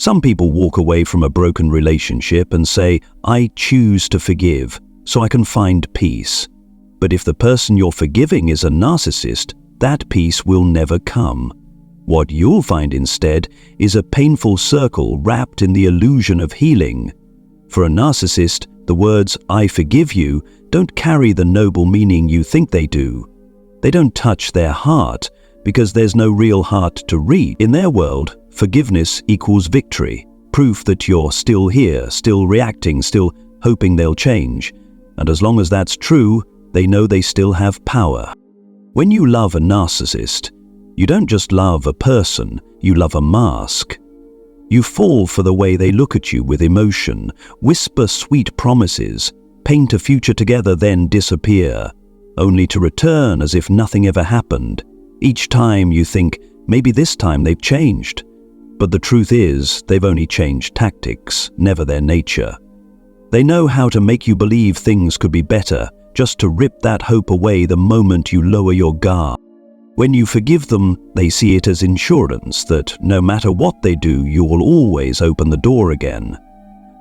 Some people walk away from a broken relationship and say, "I choose to forgive, so I can find peace." But if the person you're forgiving is a narcissist, that peace will never come. What you'll find instead is a painful circle wrapped in the illusion of healing. For a narcissist, the words "I forgive you" don't carry the noble meaning you think they do. They don't touch their heart because there's no real heart to read. In their world, forgiveness equals victory, proof that you're still here, still reacting, still hoping they'll change. And as long as that's true, they know they still have power. When you love a narcissist, you don't just love a person, you love a mask. You fall for the way they look at you with emotion, whisper sweet promises, paint a future together, then disappear, only to return as if nothing ever happened. Each time you think, maybe this time they've changed. But the truth is, they've only changed tactics, never their nature. They know how to make you believe things could be better, just to rip that hope away the moment you lower your guard. When you forgive them, they see it as insurance that no matter what they do, you will always open the door again.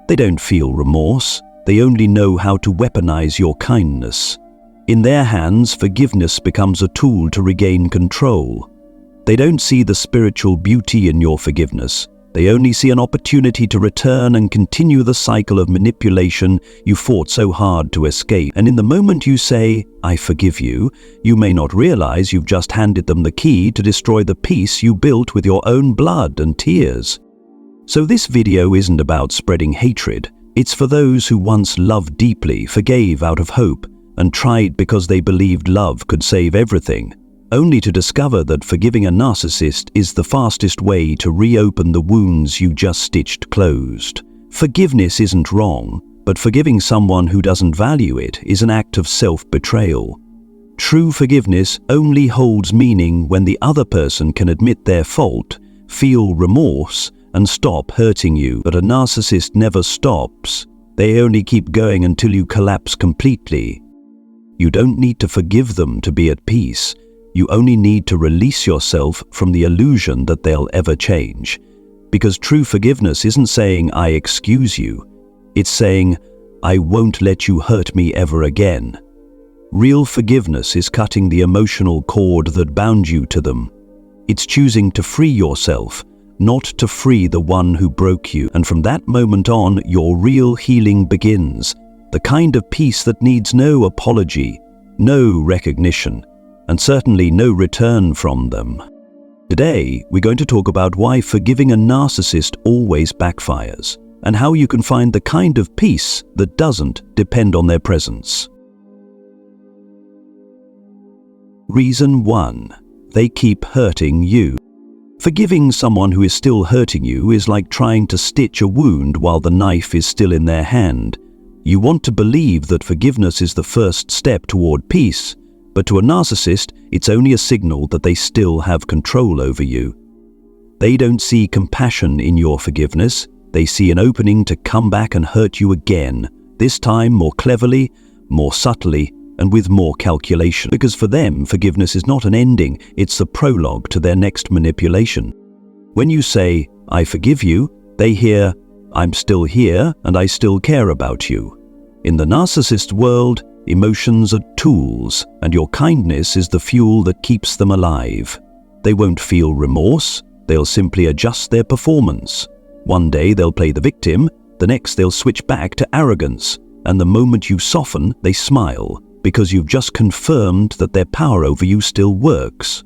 They don't feel remorse, they only know how to weaponize your kindness. In their hands, forgiveness becomes a tool to regain control. They don't see the spiritual beauty in your forgiveness. They only see an opportunity to return and continue the cycle of manipulation you fought so hard to escape. And in the moment you say, "I forgive you," you may not realize you've just handed them the key to destroy the peace you built with your own blood and tears. So this video isn't about spreading hatred. It's for those who once loved deeply, forgave out of hope, and tried because they believed love could save everything, only to discover that forgiving a narcissist is the fastest way to reopen the wounds you just stitched closed. Forgiveness isn't wrong, but forgiving someone who doesn't value it is an act of self-betrayal. True forgiveness only holds meaning when the other person can admit their fault, feel remorse, and stop hurting you. But a narcissist never stops. They only keep going until you collapse completely. You don't need to forgive them to be at peace. You only need to release yourself from the illusion that they'll ever change. Because true forgiveness isn't saying, "I excuse you." It's saying, "I won't let you hurt me ever again." Real forgiveness is cutting the emotional cord that bound you to them. It's choosing to free yourself, not to free the one who broke you. And from that moment on, your real healing begins. The kind of peace that needs no apology, no recognition, and certainly no return from them. Today, we're going to talk about why forgiving a narcissist always backfires, and how you can find the kind of peace that doesn't depend on their presence. Reason 1. They keep hurting you. Forgiving someone who is still hurting you is like trying to stitch a wound while the knife is still in their hand. You want to believe that forgiveness is the first step toward peace, but to a narcissist, it's only a signal that they still have control over you. They don't see compassion in your forgiveness. They see an opening to come back and hurt you again, this time more cleverly, more subtly, and with more calculation. Because for them, forgiveness is not an ending, it's the prologue to their next manipulation. When you say, "I forgive you," they hear, "I'm still here and I still care about you." In the narcissist world, emotions are tools, and your kindness is the fuel that keeps them alive. They won't feel remorse, they'll simply adjust their performance. One day they'll play the victim, the next they'll switch back to arrogance, and the moment you soften, they smile, because you've just confirmed that their power over you still works.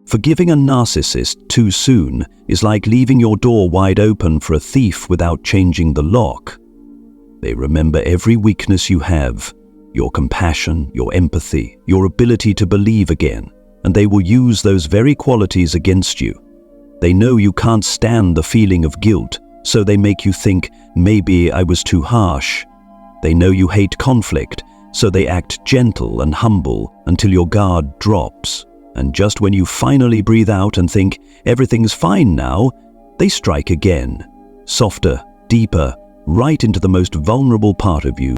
Forgiving a narcissist too soon is like leaving your door wide open for a thief without changing the lock. They remember every weakness you have, your compassion, your empathy, your ability to believe again, and they will use those very qualities against you. They know you can't stand the feeling of guilt, so they make you think, "Maybe I was too harsh." They know you hate conflict, so they act gentle and humble until your guard drops. And just when you finally breathe out and think, "Everything's fine now," they strike again, softer, deeper, right into the most vulnerable part of you.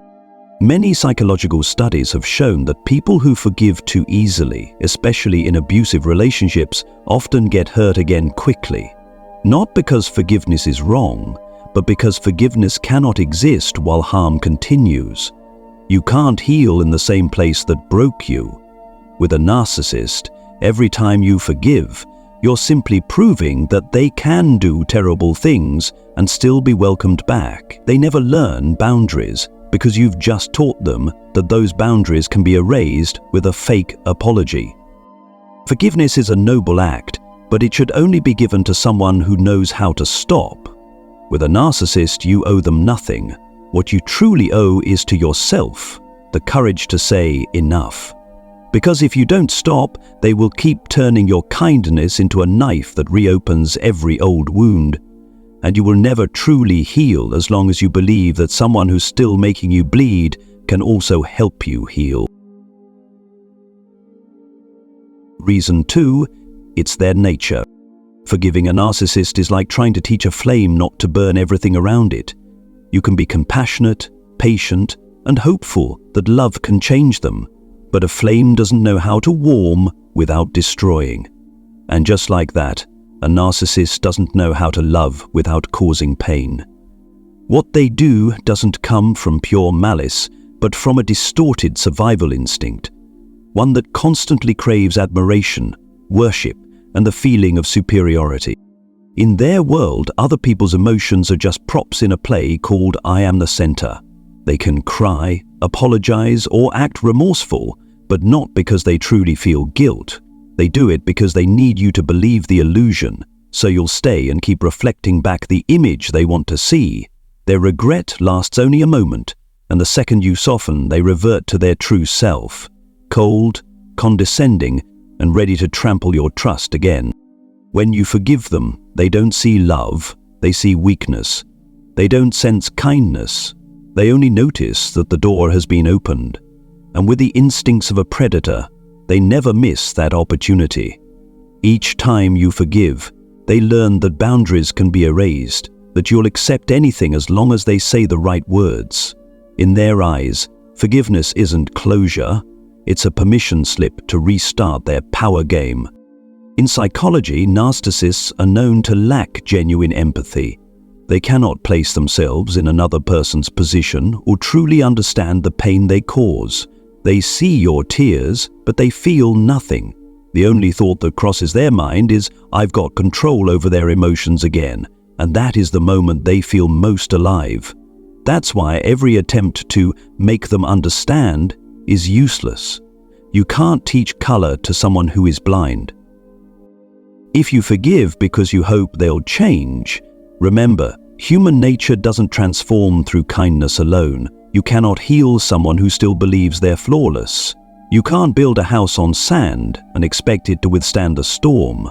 Many psychological studies have shown that people who forgive too easily, especially in abusive relationships, often get hurt again quickly. Not because forgiveness is wrong, but because forgiveness cannot exist while harm continues. You can't heal in the same place that broke you. With a narcissist, every time you forgive, you're simply proving that they can do terrible things and still be welcomed back. They never learn boundaries because you've just taught them that those boundaries can be erased with a fake apology. Forgiveness is a noble act, but it should only be given to someone who knows how to stop. With a narcissist, you owe them nothing. What you truly owe is to yourself, the courage to say enough. Because if you don't stop, they will keep turning your kindness into a knife that reopens every old wound. And you will never truly heal as long as you believe that someone who's still making you bleed can also help you heal. Reason 2, it's their nature. Forgiving a narcissist is like trying to teach a flame not to burn everything around it. You can be compassionate, patient, and hopeful that love can change them, but a flame doesn't know how to warm without destroying. And just like that, a narcissist doesn't know how to love without causing pain. What they do doesn't come from pure malice, but from a distorted survival instinct, one that constantly craves admiration, worship, and the feeling of superiority. In their world, other people's emotions are just props in a play called I Am the Center. They can cry, apologize, or act remorseful, but not because they truly feel guilt. They do it because they need you to believe the illusion, so you'll stay and keep reflecting back the image they want to see. Their regret lasts only a moment, and the second you soften, they revert to their true self, cold, condescending, and ready to trample your trust again. When you forgive them, they don't see love, they see weakness. They don't sense kindness. They only notice that the door has been opened. And with the instincts of a predator, they never miss that opportunity. Each time you forgive, they learn that boundaries can be erased, that you'll accept anything as long as they say the right words. In their eyes, forgiveness isn't closure, it's a permission slip to restart their power game. In psychology, narcissists are known to lack genuine empathy. They cannot place themselves in another person's position or truly understand the pain they cause. They see your tears, but they feel nothing. The only thought that crosses their mind is, I've got control over their emotions again, and that is the moment they feel most alive. That's why every attempt to make them understand is useless. You can't teach color to someone who is blind. If you forgive because you hope they'll change, remember, human nature doesn't transform through kindness alone. You cannot heal someone who still believes they're flawless. You can't build a house on sand and expect it to withstand a storm.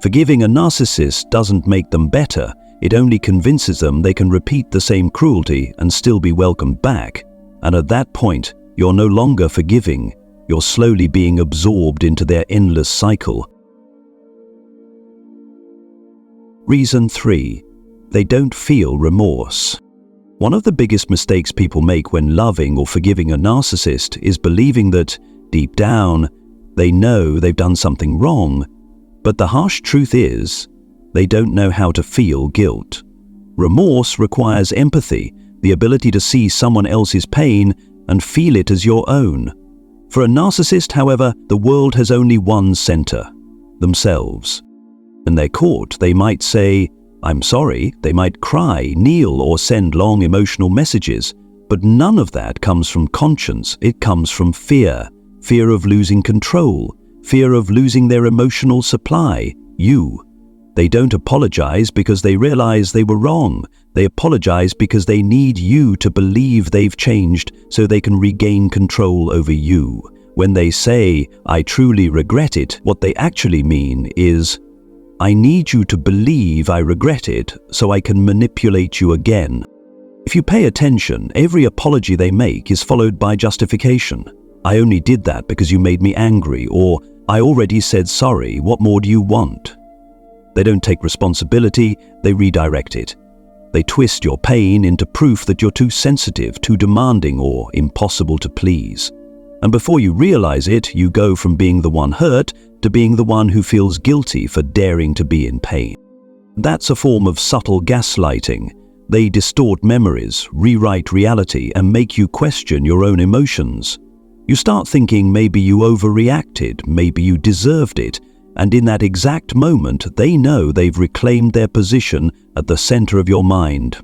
Forgiving a narcissist doesn't make them better. It only convinces them they can repeat the same cruelty and still be welcomed back. And at that point, you're no longer forgiving. You're slowly being absorbed into their endless cycle. Reason 3. They don't feel remorse. One of the biggest mistakes people make when loving or forgiving a narcissist is believing that, deep down, they know they've done something wrong. But the harsh truth is, they don't know how to feel guilt. Remorse requires empathy, the ability to see someone else's pain and feel it as your own. For a narcissist, however, the world has only one center, themselves. When they're caught, they might say, I'm sorry, they might cry, kneel, or send long emotional messages, but none of that comes from conscience. It comes from fear. Fear of losing control, fear of losing their emotional supply, you. They don't apologize because they realize they were wrong. They apologize because they need you to believe they've changed so they can regain control over you. When they say, I truly regret it, what they actually mean is, I need you to believe I regret it so I can manipulate you again. If you pay attention, every apology they make is followed by justification. I only did that because you made me angry, or I already said sorry, what more do you want? They don't take responsibility, they redirect it. They twist your pain into proof that you're too sensitive, too demanding, or impossible to please. And before you realize it, you go from being the one hurt to being the one who feels guilty for daring to be in pain. That's a form of subtle gaslighting. They distort memories, rewrite reality, and make you question your own emotions. You start thinking maybe you overreacted, maybe you deserved it, and in that exact moment they know they've reclaimed their position at the center of your mind.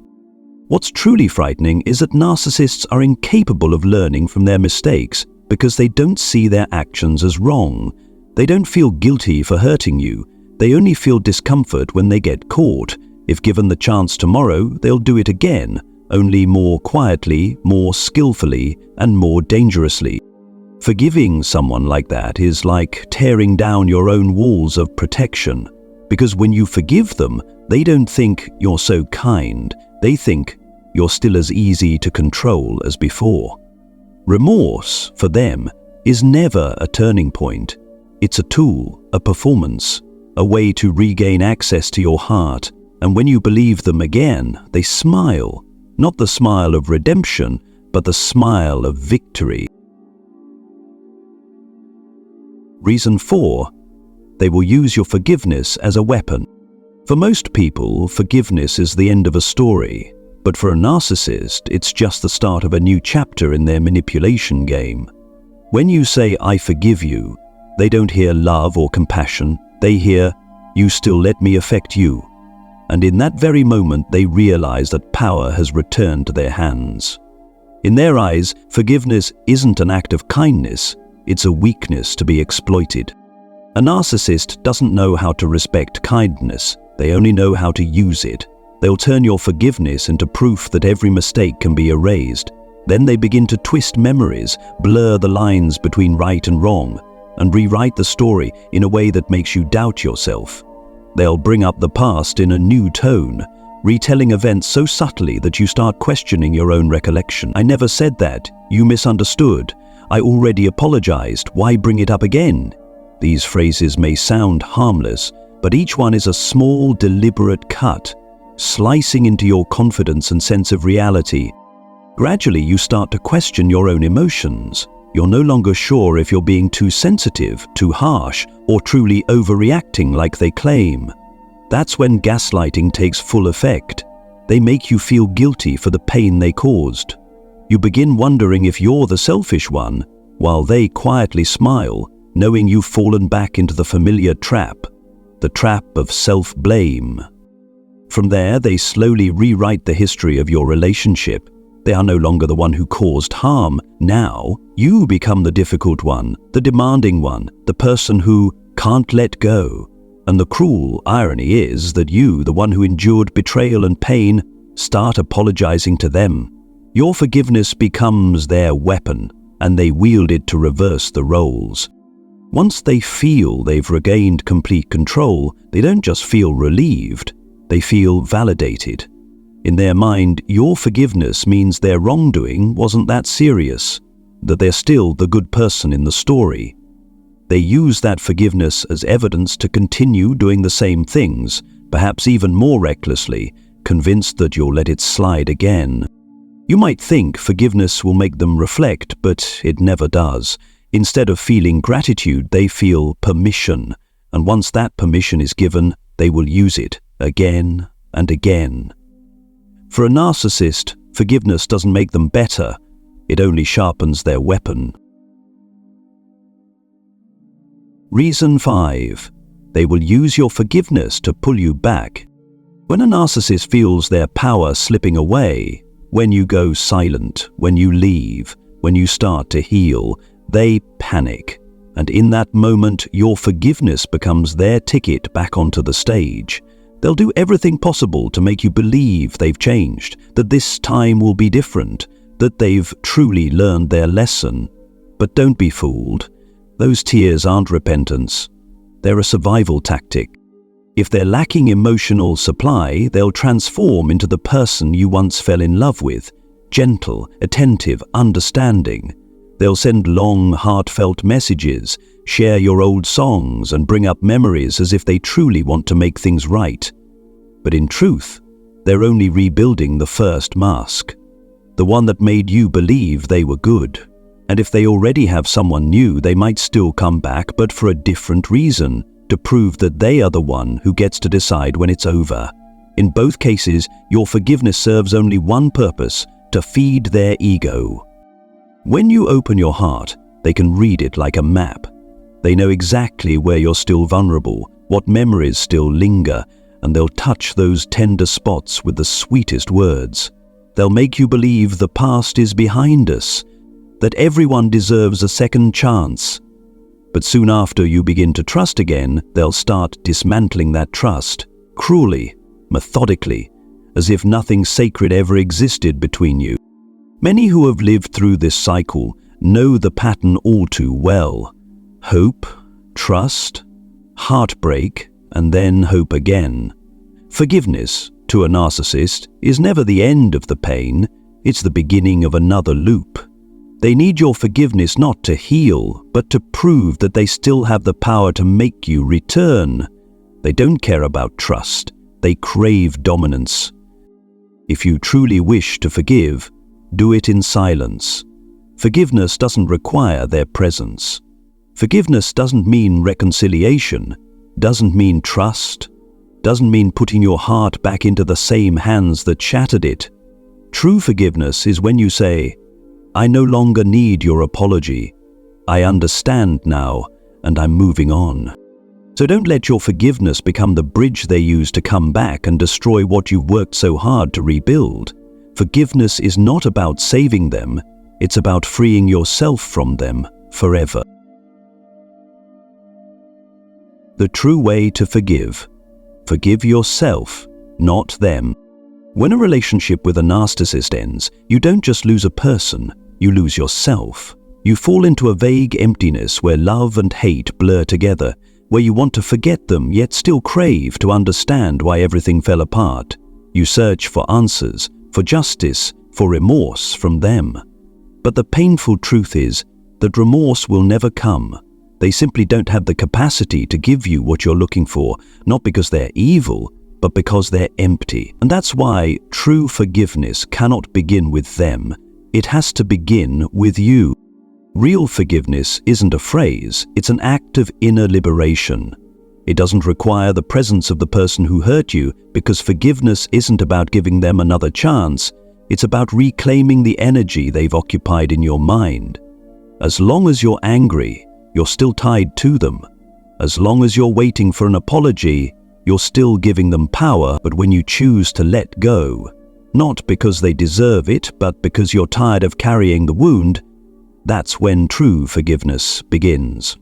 What's truly frightening is that narcissists are incapable of learning from their mistakes because they don't see their actions as wrong. They don't feel guilty for hurting you. They only feel discomfort when they get caught. If given the chance tomorrow, they'll do it again, only more quietly, more skillfully, and more dangerously. Forgiving someone like that is like tearing down your own walls of protection, because when you forgive them, they don't think you're so kind. They think you're still as easy to control as before. Remorse, for them, is never a turning point. It's a tool, a performance, a way to regain access to your heart. And when you believe them again, they smile, not the smile of redemption, but the smile of victory. Reason 4, they will use your forgiveness as a weapon. For most people, forgiveness is the end of a story, but for a narcissist, it's just the start of a new chapter in their manipulation game. When you say, "I forgive you," they don't hear love or compassion, they hear, "You still let me affect you." And in that very moment, they realize that power has returned to their hands. In their eyes, forgiveness isn't an act of kindness, it's a weakness to be exploited. A narcissist doesn't know how to respect kindness, they only know how to use it. They'll turn your forgiveness into proof that every mistake can be erased. Then they begin to twist memories, blur the lines between right and wrong, and rewrite the story in a way that makes you doubt yourself. They'll bring up the past in a new tone, retelling events so subtly that you start questioning your own recollection. "I never said that. You misunderstood. I already apologized. Why bring it up again?" These phrases may sound harmless, but each one is a small, deliberate cut, slicing into your confidence and sense of reality. Gradually, you start to question your own emotions. You're no longer sure if you're being too sensitive, too harsh, or truly overreacting like they claim. That's when gaslighting takes full effect. They make you feel guilty for the pain they caused. You begin wondering if you're the selfish one, while they quietly smile, knowing you've fallen back into the familiar trap, the trap of self-blame. From there, they slowly rewrite the history of your relationship. They are no longer the one who caused harm. Now, you become the difficult one, the demanding one, the person who can't let go. And the cruel irony is that you, the one who endured betrayal and pain, start apologizing to them. Your forgiveness becomes their weapon, and they wield it to reverse the roles. Once they feel they've regained complete control, they don't just feel relieved, they feel validated. In their mind, your forgiveness means their wrongdoing wasn't that serious, that they're still the good person in the story. They use that forgiveness as evidence to continue doing the same things, perhaps even more recklessly, convinced that you'll let it slide again. You might think forgiveness will make them reflect, but it never does. Instead of feeling gratitude, they feel permission, and once that permission is given, they will use it again and again. For a narcissist, forgiveness doesn't make them better, it only sharpens their weapon. Reason 5. They will use your forgiveness to pull you back. When a narcissist feels their power slipping away, when you go silent, when you leave, when you start to heal, they panic. And in that moment, your forgiveness becomes their ticket back onto the stage. They'll do everything possible to make you believe they've changed, that this time will be different, that they've truly learned their lesson. But don't be fooled. Those tears aren't repentance. They're a survival tactic. If they're lacking emotional supply, they'll transform into the person you once fell in love with, gentle, attentive, understanding. They'll send long, heartfelt messages, share your old songs, and bring up memories as if they truly want to make things right. But in truth, they're only rebuilding the first mask, the one that made you believe they were good. And if they already have someone new, they might still come back, but for a different reason, to prove that they are the one who gets to decide when it's over. In both cases, your forgiveness serves only one purpose: to feed their ego. When you open your heart, they can read it like a map. They know exactly where you're still vulnerable, what memories still linger, and they'll touch those tender spots with the sweetest words. They'll make you believe the past is behind us, that everyone deserves a second chance. But soon after you begin to trust again, they'll start dismantling that trust, cruelly, methodically, as if nothing sacred ever existed between you. Many who have lived through this cycle know the pattern all too well. Hope, trust, heartbreak, and then hope again. Forgiveness, to a narcissist, is never the end of the pain, it's the beginning of another loop. They need your forgiveness not to heal, but to prove that they still have the power to make you return. They don't care about trust, they crave dominance. If you truly wish to forgive, do it in silence. Forgiveness doesn't require their presence. Forgiveness doesn't mean reconciliation, doesn't mean trust, doesn't mean putting your heart back into the same hands that shattered it. True forgiveness is when you say, "I no longer need your apology. I understand now, and I'm moving on." So don't let your forgiveness become the bridge they use to come back and destroy what you've worked so hard to rebuild. Forgiveness is not about saving them, it's about freeing yourself from them forever. The true way to forgive. Forgive yourself, not them. When a relationship with a narcissist ends, you don't just lose a person, you lose yourself. You fall into a vague emptiness where love and hate blur together, where you want to forget them yet still crave to understand why everything fell apart. You search for answers, for justice, for remorse from them. But the painful truth is that remorse will never come. They simply don't have the capacity to give you what you're looking for, not because they're evil, but because they're empty. And that's why true forgiveness cannot begin with them. It has to begin with you. Real forgiveness isn't a phrase, it's an act of inner liberation. It doesn't require the presence of the person who hurt you, because forgiveness isn't about giving them another chance. It's about reclaiming the energy they've occupied in your mind. As long as you're angry, you're still tied to them. As long as you're waiting for an apology, you're still giving them power. But when you choose to let go, not because they deserve it, but because you're tired of carrying the wound, that's when true forgiveness begins.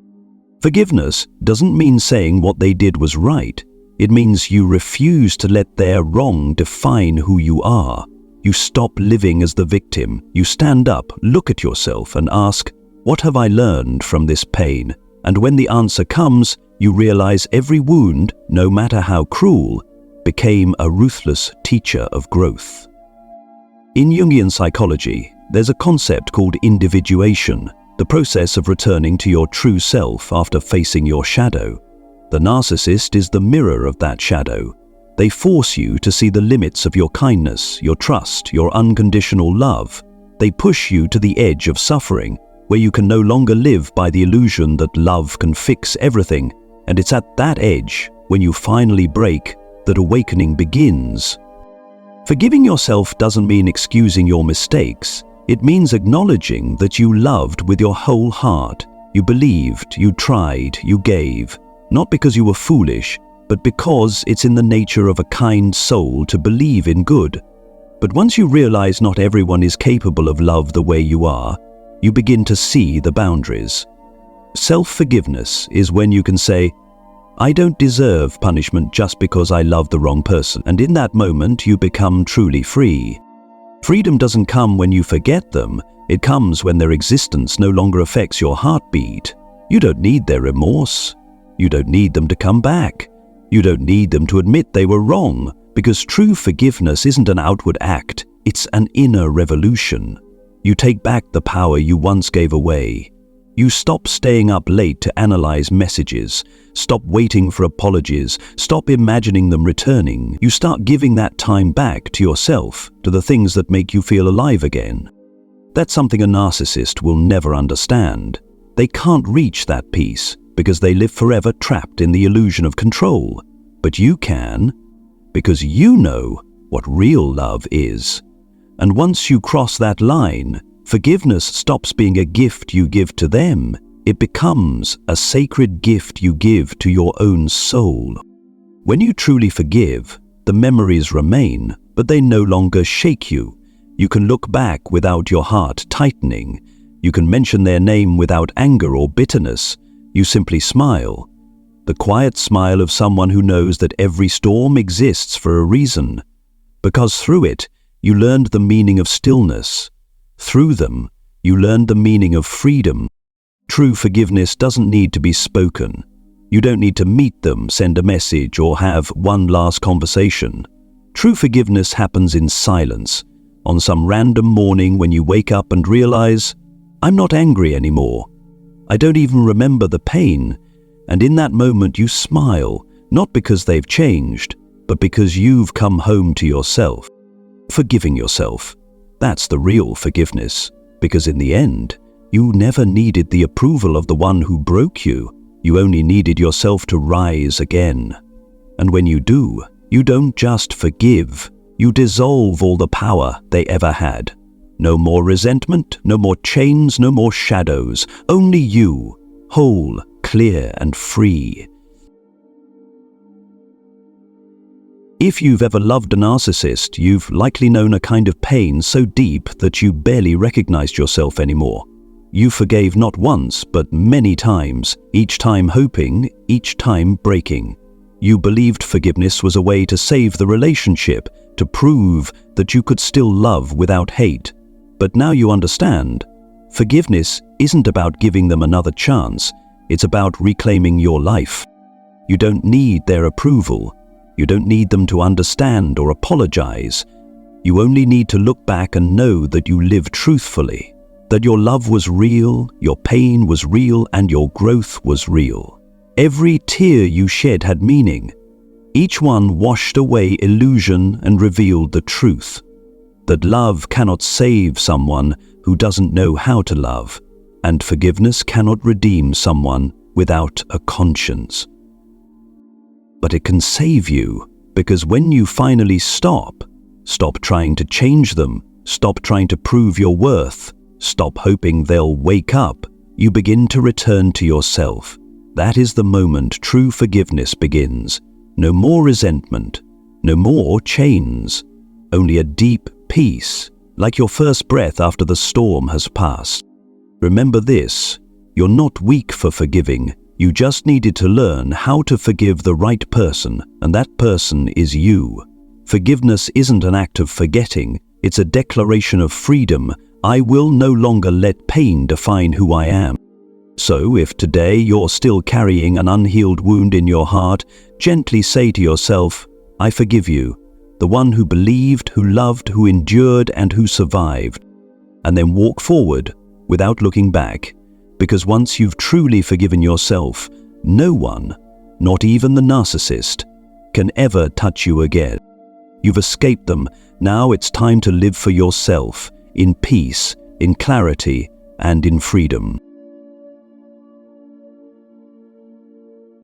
Forgiveness doesn't mean saying what they did was right. It means you refuse to let their wrong define who you are. You stop living as the victim. You stand up, look at yourself and ask, "What have I learned from this pain?" And when the answer comes, you realize every wound, no matter how cruel, became a ruthless teacher of growth. In Jungian psychology, there's a concept called individuation, the process of returning to your true self after facing your shadow. The narcissist is the mirror of that shadow. They force you to see the limits of your kindness, your trust, your unconditional love. They push you to the edge of suffering, where you can no longer live by the illusion that love can fix everything. And it's at that edge, when you finally break, that awakening begins. Forgiving yourself doesn't mean excusing your mistakes. It means acknowledging that you loved with your whole heart. You believed, you tried, you gave, not because you were foolish, but because it's in the nature of a kind soul to believe in good. But once you realize not everyone is capable of love the way you are, you begin to see the boundaries. Self-forgiveness is when you can say, "I don't deserve punishment just because I love the wrong person," and in that moment you become truly free. Freedom doesn't come when you forget them, it comes when their existence no longer affects your heartbeat. You don't need their remorse. You don't need them to come back. You don't need them to admit they were wrong, because true forgiveness isn't an outward act, it's an inner revolution. You take back the power you once gave away. You stop staying up late to analyze messages, stop waiting for apologies, stop imagining them returning. You start giving that time back to yourself, to the things that make you feel alive again. That's something a narcissist will never understand. They can't reach that peace. because they live forever trapped in the illusion of control. But you can, because you know what real love is. And once you cross that line, forgiveness stops being a gift you give to them. It becomes a sacred gift you give to your own soul. When you truly forgive, the memories remain, but they no longer shake you. You can look back without your heart tightening. You can mention their name without anger or bitterness. You simply smile. The quiet smile of someone who knows that every storm exists for a reason. Because through it, you learned the meaning of stillness. Through them, you learned the meaning of freedom. True forgiveness doesn't need to be spoken. You don't need to meet them, send a message, or have one last conversation. True forgiveness happens in silence, on some random morning when you wake up and realize, I'm not angry anymore. I don't even remember the pain. And in that moment you smile, not because they've changed, but because you've come home to yourself. Forgiving yourself. That's the real forgiveness, because in the end, you never needed the approval of the one who broke you. You only needed yourself to rise again. And when you do, you don't just forgive, you dissolve all the power they ever had. No more resentment, no more chains, no more shadows, only you, whole, clear and free. If you've ever loved a narcissist, you've likely known a kind of pain so deep that you barely recognized yourself anymore. You forgave not once, but many times, each time hoping, each time breaking. You believed forgiveness was a way to save the relationship, to prove that you could still love without hate. But now you understand, forgiveness isn't about giving them another chance, it's about reclaiming your life. You don't need their approval. You don't need them to understand or apologize. You only need to look back and know that you lived truthfully, that your love was real, your pain was real, and your growth was real. Every tear you shed had meaning. Each one washed away illusion and revealed the truth, that love cannot save someone who doesn't know how to love, and forgiveness cannot redeem someone without a conscience. But it can save you, because when you finally stop trying to change them, stop trying to prove your worth, stop hoping they'll wake up, you begin to return to yourself. That is the moment true forgiveness begins. No more resentment, no more chains, only a deep peace, like your first breath after the storm has passed. Remember this, you're not weak for forgiving. You just needed to learn how to forgive the right person, and that person is you. Forgiveness isn't an act of forgetting, it's a declaration of freedom. I will no longer let pain define who I am. So if today you're still carrying an unhealed wound in your heart, gently say to yourself, I forgive you, the one who believed, who loved, who endured, and who survived. And then walk forward without looking back. Because once you've truly forgiven yourself, no one, not even the narcissist, can ever touch you again. You've escaped them. Now it's time to live for yourself, in peace, in clarity, and in freedom.